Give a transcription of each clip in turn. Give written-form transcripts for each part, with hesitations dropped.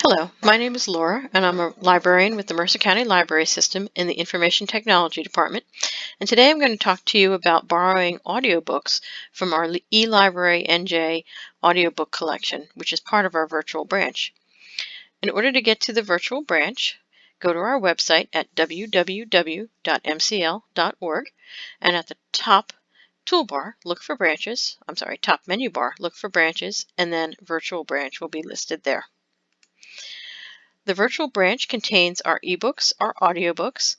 Hello, my name is Laura, and I'm a librarian with the Mercer County Library System in the Information Technology Department. And today I'm going to talk to you about borrowing audiobooks from our eLibraryNJ audiobook collection, which is part of our virtual branch. In order to get to the virtual branch, go to our website at www.mcl.org, and at the top top menu bar, look for branches, and then virtual branch will be listed there. The virtual branch contains our ebooks, our audiobooks,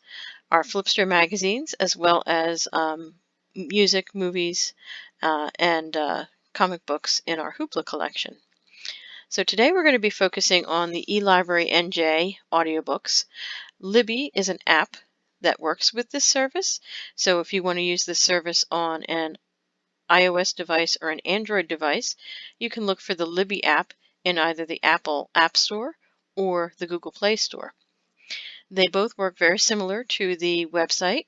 our Flipster magazines, as well as music, movies, and comic books in our Hoopla collection. So today we're going to be focusing on the eLibraryNJ audiobooks. Libby is an app that works with this service. So if you want to use this service on an iOS device or an Android device, you can look for the Libby app in either the Apple App Store or the Google Play Store. They both work very similar to the website.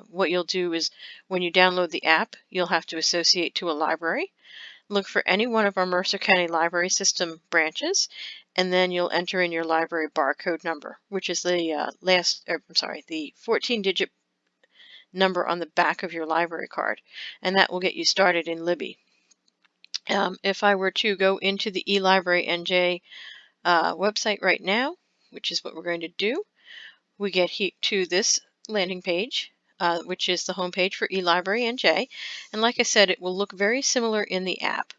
What you'll do is when you download the app, you'll have to associate to a library. Look for any one of our Mercer County Library System branches, and then you'll enter in your library barcode number, which is the the 14-digit number on the back of your library card, and that will get you started in Libby. If I were to go into the eLibraryNJ website right now, which is what we're going to do, we get to this landing page, which is the home page for eLibraryNJ. And like I said, it will look very similar in the app.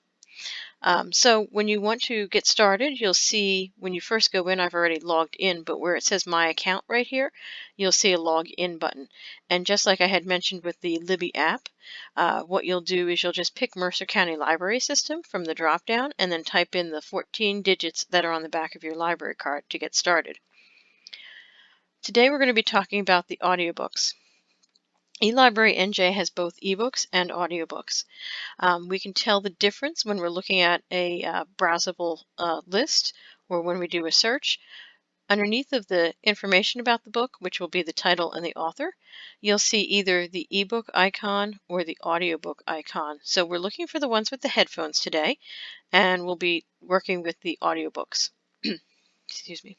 So when you want to get started, you'll see when you first go in, I've already logged in, but where it says My Account right here, you'll see a Log In button. And just like I had mentioned with the Libby app, what you'll do is you'll just pick Mercer County Library System from the drop-down and then type in the 14 digits that are on the back of your library card to get started. Today we're going to be talking about the audiobooks. eLibraryNJ has both ebooks and audiobooks. We can tell the difference when we're looking at a browsable list or when we do a search. Underneath of the information about the book, which will be the title and the author, you'll see either the ebook icon or the audiobook icon. So we're looking for the ones with the headphones today, and we'll be working with the audiobooks. Excuse me.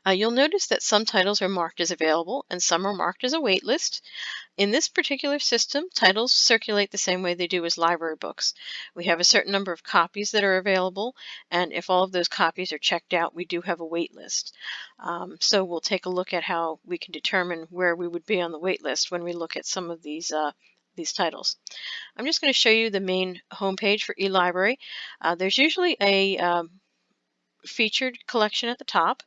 You'll notice that some titles are marked as available and some are marked as a wait list. In this particular system, titles circulate the same way they do as library books. We have a certain number of copies that are available, and if all of those copies are checked out, we do have a wait list. So we'll take a look at how we can determine where we would be on the wait list when we look at some of these titles. I'm just going to show you the main homepage for eLibrary. There's usually a featured collection at the top.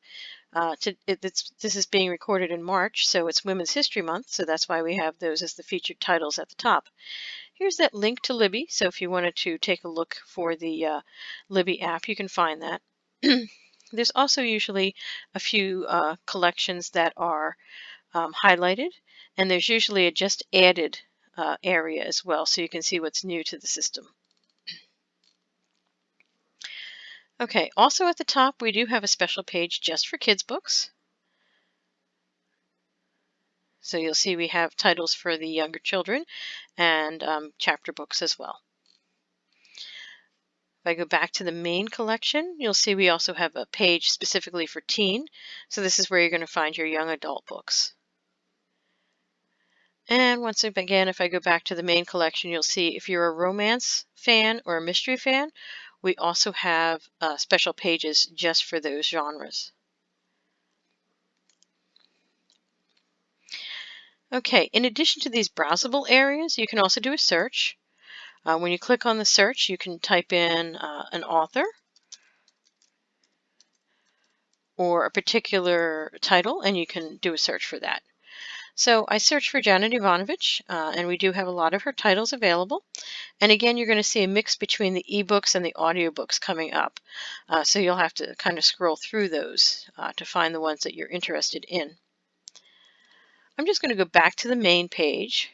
This is being recorded in March, so it's Women's History Month, so that's why we have those as the featured titles at the top. Here's that link to Libby, so if you wanted to take a look for the Libby app, you can find that. There's also usually a few collections that are highlighted, and there's usually a just added area as well, so you can see what's new to the system. Okay, also at the top, we do have a special page just for kids' books. So you'll see we have titles for the younger children and chapter books as well. If I go back to the main collection, you'll see we also have a page specifically for teen. So this is where you're going to find your young adult books. And once again, if I go back to the main collection, you'll see if you're a romance fan or a mystery fan, we also have special pages just for those genres. Okay, in addition to these browsable areas, you can also do a search. When you click on the search, you can type in an author or a particular title, and you can do a search for that. So I searched for Janet Ivanovich, and we do have a lot of her titles available. And again, you're going to see a mix between the ebooks and the audiobooks coming up. So you'll have to kind of scroll through those to find the ones that you're interested in. I'm just going to go back to the main page.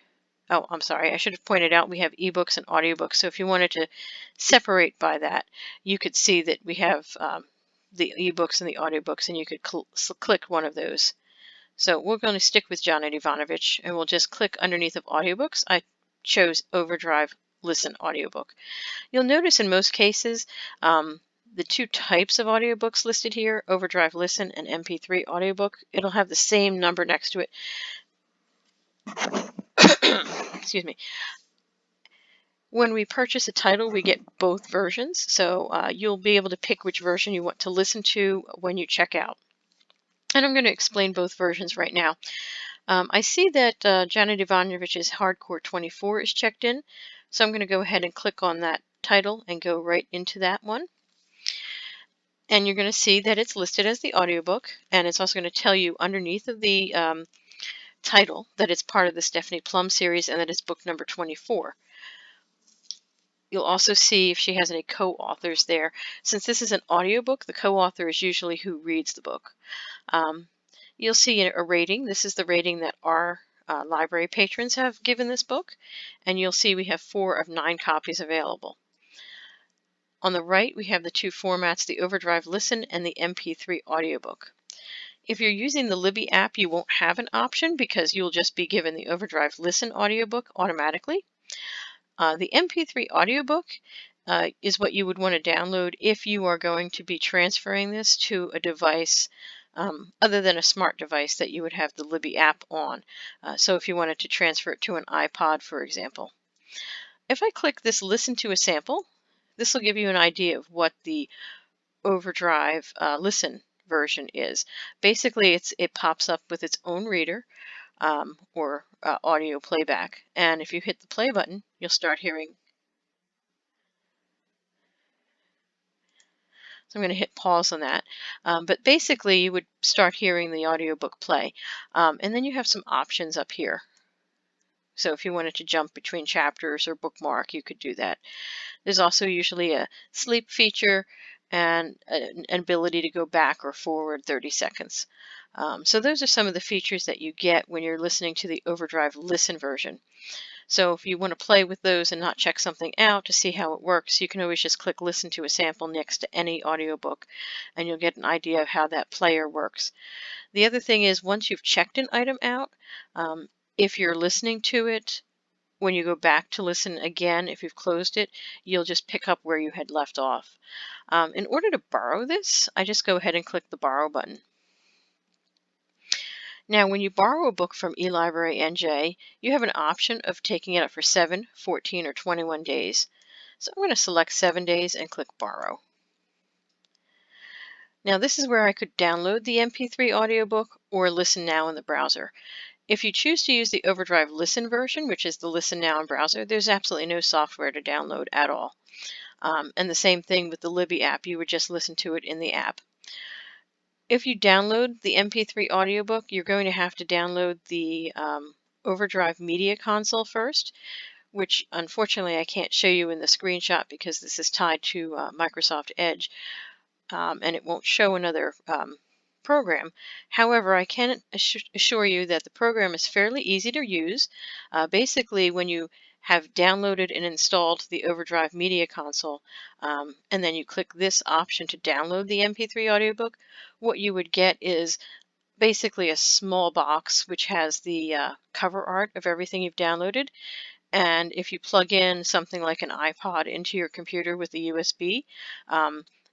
Oh, I'm sorry, I should have pointed out we have ebooks and audiobooks. So if you wanted to separate by that, you could see that we have the ebooks and the audiobooks, and you could click one of those. So we're going to stick with Janet Ivanovich, and we'll just click underneath of audiobooks. I chose Overdrive Listen audiobook. You'll notice in most cases the two types of audiobooks listed here, Overdrive Listen and MP3 audiobook. It'll have the same number next to it. Excuse me. When we purchase a title, we get both versions, so you'll be able to pick which version you want to listen to when you check out. And I'm going to explain both versions right now. I see that Janet Ivanovich's Hardcore 24 is checked in, so I'm going to go ahead and click on that title and go right into that one. And you're going to see that it's listed as the audiobook, and it's also going to tell you underneath of the title that it's part of the Stephanie Plum series and that it's book number 24. You'll also see if she has any co-authors there. Since this is an audiobook, the co-author is usually who reads the book. You'll see a rating. This is the rating that our library patrons have given this book, and you'll see we have 4 of 9 copies available. On the right, we have the two formats, the Overdrive Listen and the MP3 audiobook. If you're using the Libby app, you won't have an option because you'll just be given the Overdrive Listen audiobook automatically. The MP3 audiobook is what you would want to download if you are going to be transferring this to a device other than a smart device that you would have the Libby app on. So if you wanted to transfer it to an iPod, for example. If I click this Listen to a Sample, this will give you an idea of what the Overdrive Listen version is. Basically, it pops up with its own reader or audio playback. And if you hit the play button, you'll start hearing. So I'm going to hit pause on that. But basically, you would start hearing the audiobook play. And then you have some options up here. So if you wanted to jump between chapters or bookmark, you could do that. There's also usually a sleep feature and an ability to go back or forward 30 seconds. So those are some of the features that you get when you're listening to the Overdrive Listen version. So if you want to play with those and not check something out to see how it works, you can always just click Listen to a Sample next to any audiobook, and you'll get an idea of how that player works. The other thing is, once you've checked an item out, if you're listening to it, when you go back to listen again, if you've closed it, you'll just pick up where you had left off. In order to borrow this, I just go ahead and click the Borrow button. Now, when you borrow a book from eLibraryNJ, you have an option of taking it up for 7, 14, or 21 days. So I'm going to select 7 days and click Borrow. Now, this is where I could download the MP3 audiobook or listen now in the browser. If you choose to use the Overdrive Listen version, which is the Listen Now in browser, there's absolutely no software to download at all. And the same thing with the Libby app, you would just listen to it in the app. If you download the MP3 audiobook, you're going to have to download the Overdrive Media Console first, which unfortunately I can't show you in the screenshot because this is tied to Microsoft Edge, and it won't show another program. However, I can assure you that the program is fairly easy to use. Basically, when you have downloaded and installed the Overdrive Media Console, and then you click this option to download the MP3 audiobook, what you would get is basically a small box which has the cover art of everything you've downloaded. And if you plug in something like an iPod into your computer with a USB,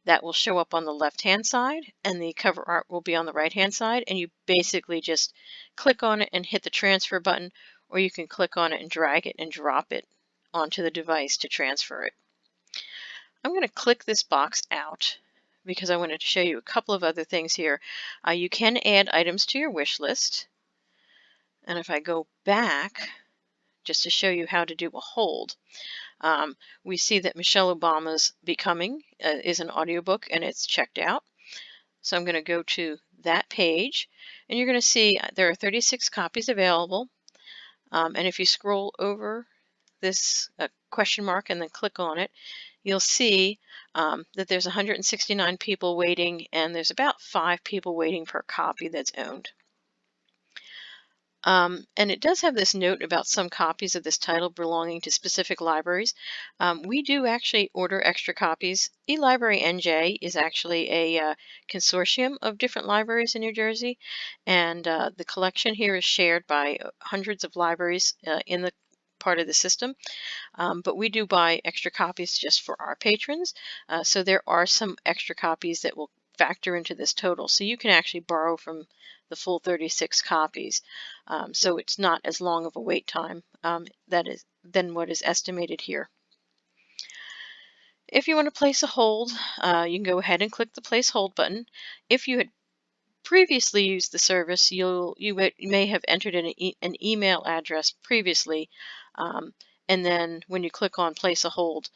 that will show up on the left-hand side, and the cover art will be on the right-hand side, and you basically just click on it and hit the transfer button, or you can click on it and drag it and drop it onto the device to transfer it. I'm going to click this box out because I wanted to show you a couple of other things here. You can add items to your wish list, and if I go back just to show you how to do a hold, we see that Michelle Obama's Becoming is an audiobook and it's checked out. So I'm going to go to that page, and you're going to see there are 36 copies available. And if you scroll over this question mark and then click on it, you'll see that there's 169 people waiting, and there's about 5 people waiting per copy that's owned. And it does have this note about some copies of this title belonging to specific libraries. We do actually order extra copies. eLibraryNJ is actually a consortium of different libraries in New Jersey, and the collection here is shared by hundreds of libraries in the part of the system. But we do buy extra copies just for our patrons. So there are some extra copies that will factor into this total. So you can actually borrow from the full 36 copies. So it's not as long of a wait time than what is estimated here. If you want to place a hold, you can go ahead and click the place hold button. If you had previously used the service, you may have entered an email address previously, and then when you click on place a hold,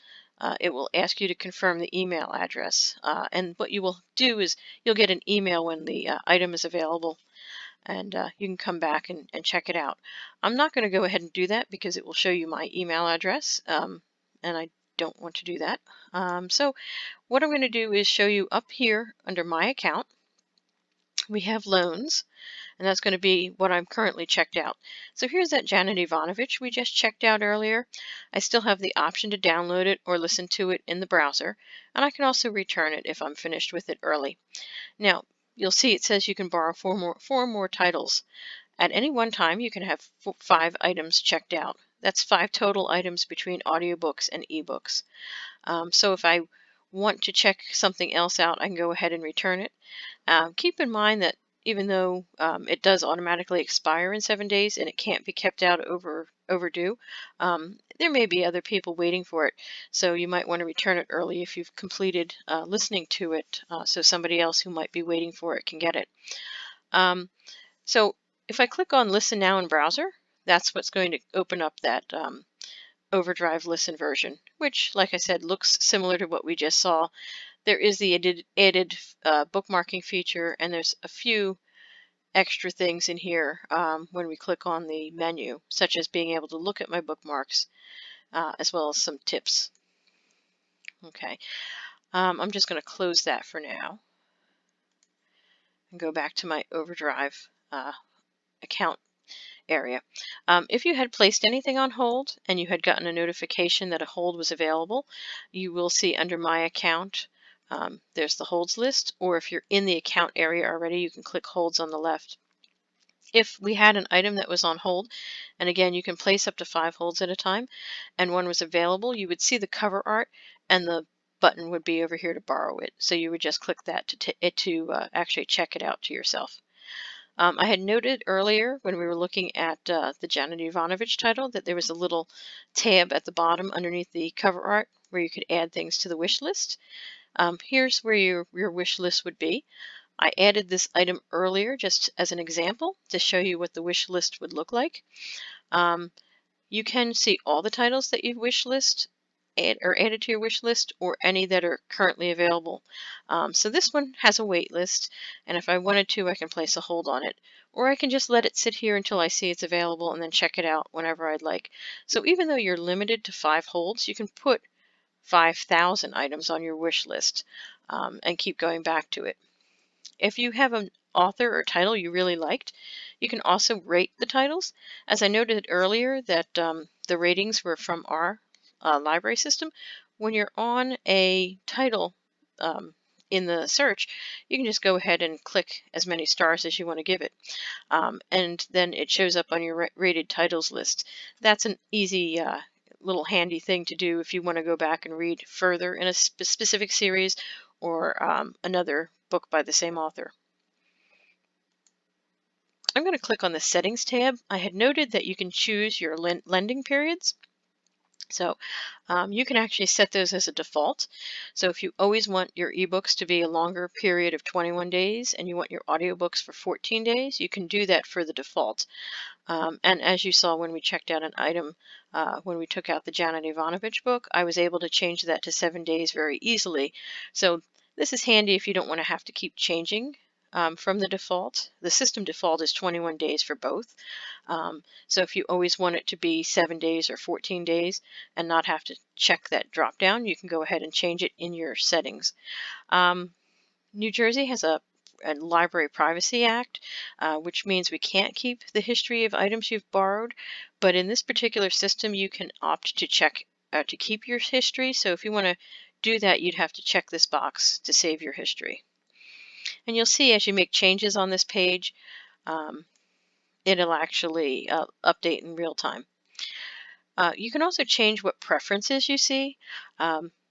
it will ask you to confirm the email address. And what you will do is you'll get an email when the item is available, and you can come back and check it out. I'm not going to go ahead and do that because it will show you my email address, and I don't want to do that. So what I'm going to do is show you up here under my account. We have loans, and that's going to be what I'm currently checked out. So here's that Janet Ivanovich we just checked out earlier. I still have the option to download it or listen to it in the browser, and I can also return it if I'm finished with it early. Now, you'll see it says you can borrow four more titles. At any one time, you can have 5 items checked out. That's 5 total items between audiobooks and ebooks. So if I want to check something else out, I can go ahead and return it. Keep in mind that even though it does automatically expire in 7 days and it can't be kept out overdue, there may be other people waiting for it. So you might want to return it early if you've completed listening to it, so somebody else who might be waiting for it can get it. So if I click on Listen Now in browser, that's what's going to open up that Overdrive Listen version, which, like I said, looks similar to what we just saw. There is the added bookmarking feature, and there's a few extra things in here when we click on the menu, such as being able to look at my bookmarks, as well as some tips. Okay, I'm just going to close that for now and go back to my Overdrive account area. If you had placed anything on hold and you had gotten a notification that a hold was available, you will see under My Account, there's the holds list, or if you're in the account area already, you can click holds on the left. If we had an item that was on hold, and again, you can place up to 5 holds at a time, and one was available, you would see the cover art, and the button would be over here to borrow it. So you would just click that to actually check it out to yourself. I had noted earlier when we were looking at the Janet Ivanovich title that there was a little tab at the bottom underneath the cover art where you could add things to the wish list. Here's where your wish list would be. I added this item earlier just as an example to show you what the wish list would look like. You can see all the titles that you've added to your wish list, or any that are currently available. So this one has a wait list, and if I wanted to, I can place a hold on it, or I can just let it sit here until I see it's available and then check it out whenever I'd like. So even though you're limited to 5 holds, you can put 5,000 items on your wish list and keep going back to it. If you have an author or title you really liked, you can also rate the titles. As I noted earlier that the ratings were from our library system. When you're on a title in the search, you can just go ahead and click as many stars as you want to give it. And then it shows up on your rated titles list. That's an easy little handy thing to do if you want to go back and read further in a specific series or another book by the same author. I'm going to click on the Settings tab. I had noted that you can choose your lending periods. So you can actually set those as a default. So if you always want your ebooks to be a longer period of 21 days and you want your audiobooks for 14 days, you can do that for the default. And as you saw when we checked out an item, when we took out the Janet Ivanovich book, I was able to change that to 7 days very easily. So this is handy if you don't want to have to keep changing from the default. The system default is 21 days for both. So if you always want it to be 7 days or 14 days and not have to check that drop down, you can go ahead and change it in your settings. New Jersey has a Library Privacy Act, which means we can't keep the history of items you've borrowed, but in this particular system you can opt to check to keep your history. So if you want to do that, you'd have to check this box to save your history. And you'll see as you make changes on this page, it'll actually update in real time. You can also change what preferences you see.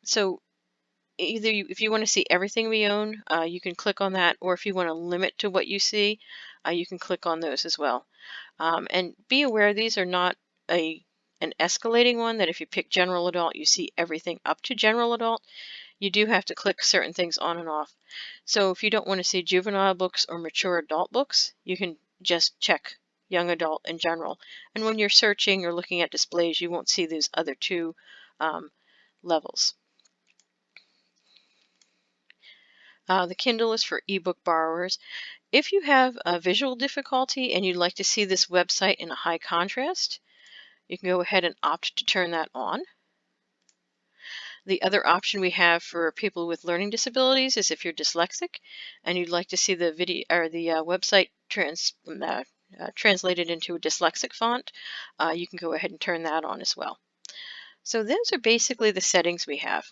So either if you want to see everything we own, you can click on that, or if you want to limit to what you see, you can click on those as well. And be aware these are not an escalating one, that if you pick general adult, you see everything up to general adult. You do have to click certain things on and off. So if you don't want to see juvenile books or mature adult books, you can just check young adult and general. And when you're searching or looking at displays, you won't see these other two levels. The Kindle is for ebook borrowers. If you have a visual difficulty and you'd like to see this website in a high contrast, you can go ahead and opt to turn that on. The other option we have for people with learning disabilities is if you're dyslexic and you'd like to see the video or the website translated into a dyslexic font, you can go ahead and turn that on as well. So those are basically the settings we have.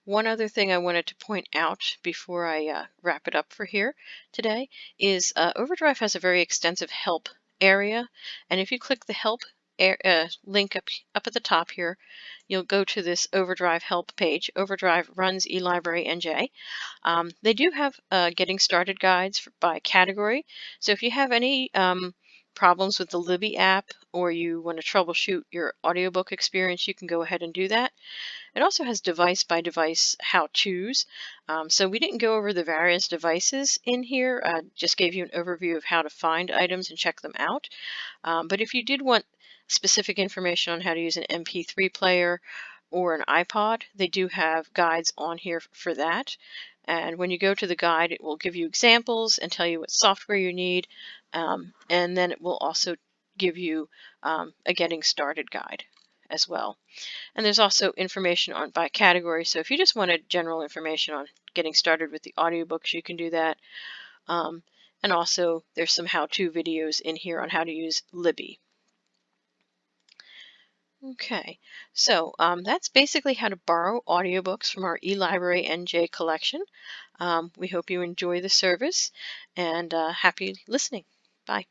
One other thing I wanted to point out before I wrap it up for here today is Overdrive has a very extensive help area, and if you click the help link up at the top here, you'll go to this Overdrive Help page. Overdrive runs eLibraryNJ. They do have getting started guides by category. So if you have any problems with the Libby app, or you want to troubleshoot your audiobook experience, you can go ahead and do that. It also has device by device how-tos. So we didn't go over the various devices in here, just gave you an overview of how to find items and check them out. But if you did want specific information on how to use an MP3 player or an iPod, they do have guides on here for that. And when you go to the guide, it will give you examples and tell you what software you need. And then it will also give you a getting started guide as well. And there's also information on by category. So if you just wanted general information on getting started with the audiobooks, you can do that. And also there's some how-to videos in here on how to use Libby. Okay, so that's basically how to borrow audiobooks from our eLibraryNJ collection. We hope you enjoy the service, and happy listening. Bye.